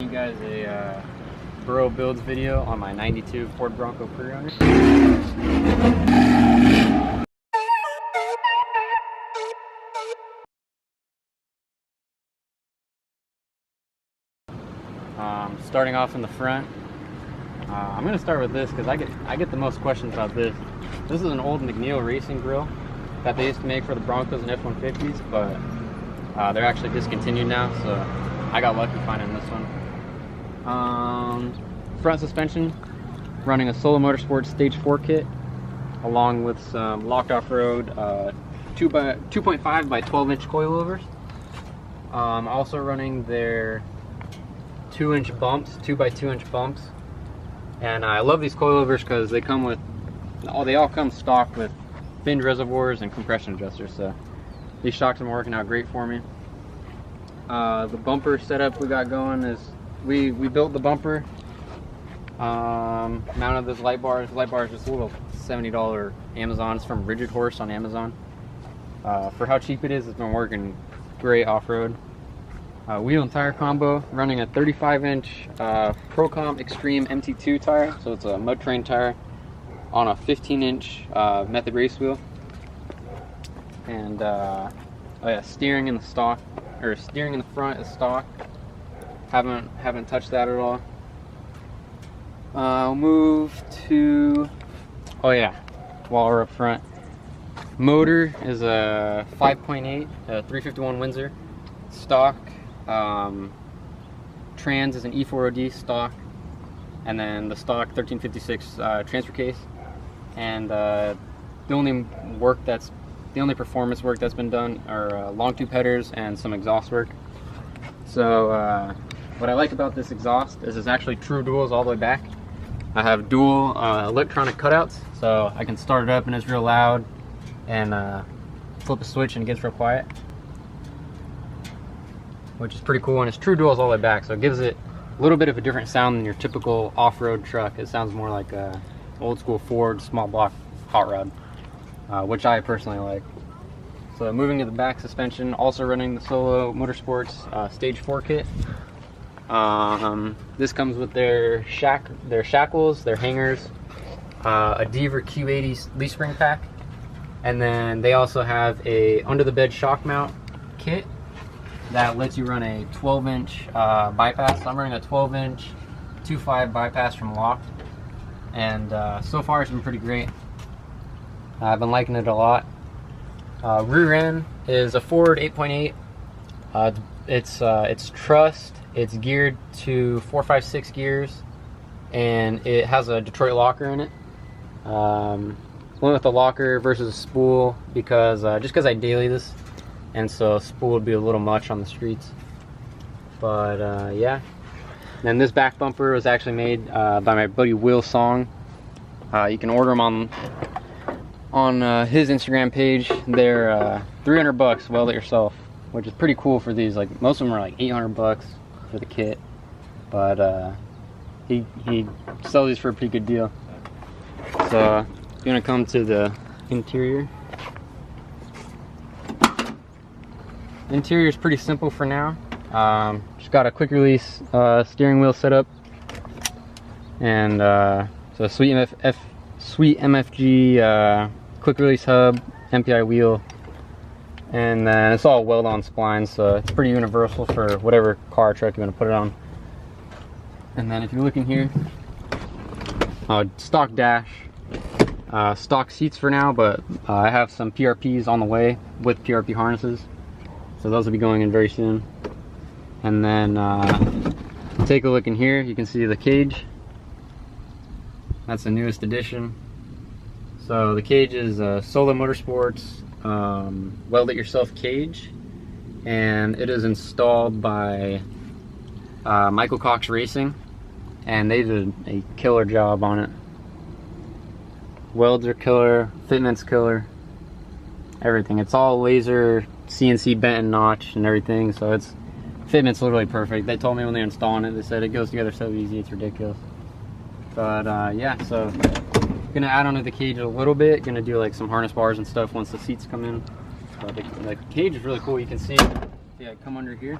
You guys a bro builds video on my 92 Ford Bronco Prerunner. Starting off in the front, I'm going to start with this because I get the most questions about this. This is an old McNeil racing grill that they used to make for the Broncos and F-150s, but they're actually discontinued now, so I got lucky finding this one. Front suspension, running a Solo Motorsports Stage 4 kit, along with some locked off-road 2.5 by 12-inch coilovers. Also running their 2-inch bumps, 2x2-inch bumps. And I love these coilovers because they come with, they all come stock with finned reservoirs and compression adjusters, so these shocks are working out great for me. The bumper setup we got going is, we built the bumper, mounted those light bars. Light bars just a little $70 Amazon. It's from Rigid Horse on Amazon. For how cheap it is, it's been working great off-road. Wheel and tire combo, running a 35-inch Procom Extreme MT2 tire, so it's a mud train tire on a 15-inch method race wheel. And oh yeah, steering in the stock, or steering in the front is stock. Haven't touched that at all. I'll move to, oh yeah, while we're up front, motor is a 5.8 351 Windsor stock. Trans is an E4OD stock, and then the stock 1356 transfer case. And the only performance work that's been done are long tube headers and some exhaust work. So what I like about this exhaust is it's actually true duals all the way back. I have dual electronic cutouts, so I can start it up and it's real loud, and flip a switch and it gets real quiet, which is pretty cool. And it's true duals all the way back, so it gives it a little bit of a different sound than your typical off-road truck. It sounds more like a old school Ford small block hot rod, which I personally like. So moving to the back suspension, also running the Solo Motorsports Stage 4 kit. This comes with their shackles, their hangers, a Deaver Q80 leaf spring pack, and then they also have a under the bed shock mount kit that lets you run a 12-inch bypass. So I'm running a 12-inch 2.5 bypass from Locked, and so far it's been pretty great. I've been liking it a lot. Rear end is a Ford 8.8. It's trussed. It's geared to 4.5/6 gears, and it has a Detroit locker in it. Went with the locker versus a spool because just because I daily this, and so a spool would be a little much on the streets. But yeah. And this back bumper was actually made by my buddy Will Song. You can order them on his Instagram page. They're $300. Weld it yourself, which is pretty cool for these. Like most of them are like $800 for the kit, but he sells these for a pretty good deal. So gonna come to the interior. Interior is pretty simple for now. Just got a quick release steering wheel setup, and so sweet MFG quick release hub, MPI wheel, and then it's all weld on splines, so it's pretty universal for whatever car or truck you want to put it on. And then if you look in here, stock dash, stock seats for now, but I have some PRPs on the way with PRP harnesses, so those will be going in very soon. And then take a look in here, you can see the cage. That's the newest addition. So the cage is a Solo Motorsports weld it yourself cage, and it is installed by Michael Cox Racing, and they did a killer job on it. Welds are killer, fitment's killer, everything. It's all laser CNC bent and notch and everything, so it's fitment's literally perfect. They told me when they were installing it, they said it goes together so easy, it's ridiculous. But yeah, so gonna add onto the cage a little bit, gonna do like some harness bars and stuff once the seats come in. But the cage is really cool. You can see, yeah, come under here.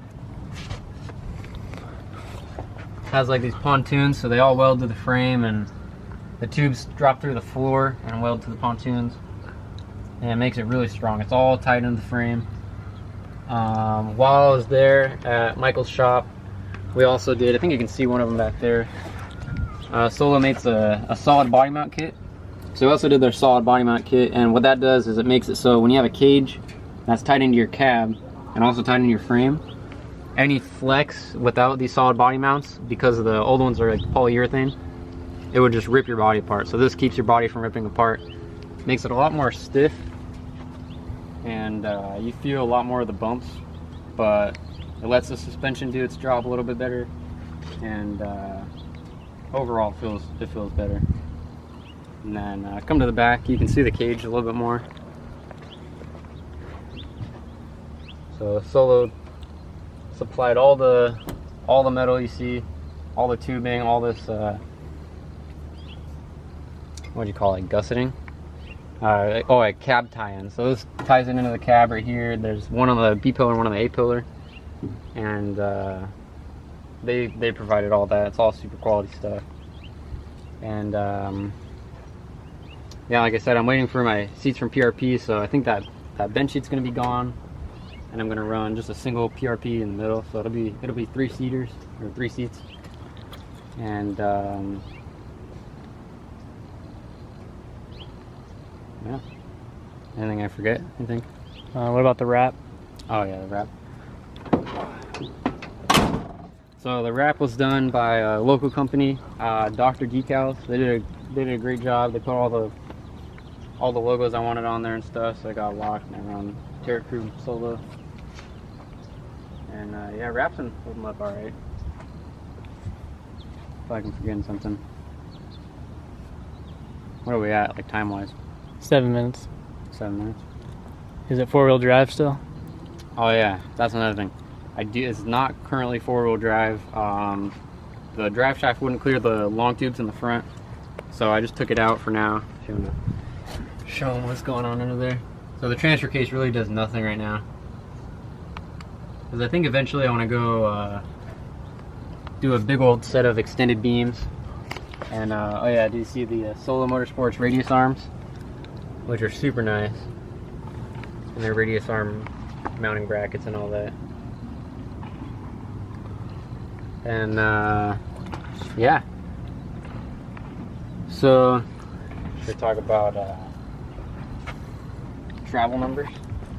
has like these pontoons, so they all weld to the frame, and the tubes drop through the floor and weld to the pontoons, and it makes it really strong. It's all tight into the frame. While I was there at Michael's shop, we also did, I think you can see one of them back there, Solo makes a solid body mount kit. So we also did their solid body mount kit, and what that does is it makes it so when you have a cage that's tied into your cab and also tied into your frame, any flex without these solid body mounts, because the old ones are like polyurethane, it would just rip your body apart. So this keeps your body from ripping apart, makes it a lot more stiff, and you feel a lot more of the bumps, but it lets the suspension do its job a little bit better, and overall it feels better. And then come to the back, you can see the cage a little bit more. So Solo supplied all the metal you see, all the tubing, all this what do you call it, gusseting? A cab tie-in. So this ties into the cab right here. There's one on the B pillar and one on the A pillar, and they provided all that. It's all super quality stuff. And yeah, like I said, I'm waiting for my seats from PRP, so I think that bench seat's gonna be gone, and I'm gonna run just a single PRP in the middle, so it'll be 3-seaters, or 3 seats. And yeah. Anything I forget? Anything? What about the wrap? Oh yeah, the wrap. So the wrap was done by a local company, Dr. Decals. They did a great job. They put all the logos I wanted on there and stuff, so I got locked and I run Terra Crew Solo. And yeah, wraps and hold them up alright. If I can forget something. What are we at, like time wise? 7 minutes. 7 minutes. Is it 4-wheel drive still? Oh yeah, that's another thing. It's not currently 4-wheel drive. The drive shaft wouldn't clear the long tubes in the front, so I just took it out for now. If you want to show them what's going on under there. So the transfer case really does nothing right now, because I think eventually I want to go do a big old set of extended beams. And oh yeah, do you see the Solo Motorsports radius arms, which are super nice, and their radius arm mounting brackets and all that. And yeah, so should we talk about travel numbers?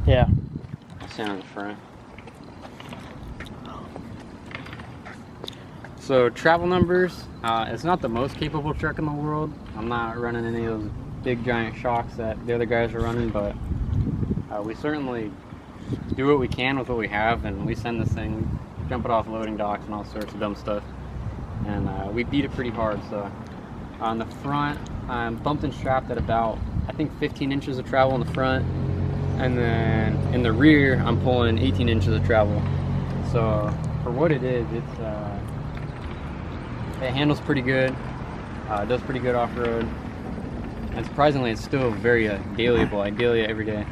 Yeah. I'll stand on the front. So travel numbers, it's not the most capable truck in the world. I'm not running any of those big giant shocks that the other guys are running, but we certainly do what we can with what we have, and we send this thing, jump it off loading docks and all sorts of dumb stuff, and we beat it pretty hard. So on the front, I'm bumped and strapped at about, I think, 15 inches of travel in the front, and then in the rear I'm pulling 18 inches of travel. So for what it is, it handles pretty good, does pretty good off-road, and surprisingly it's still very dailiable. I daily it every day.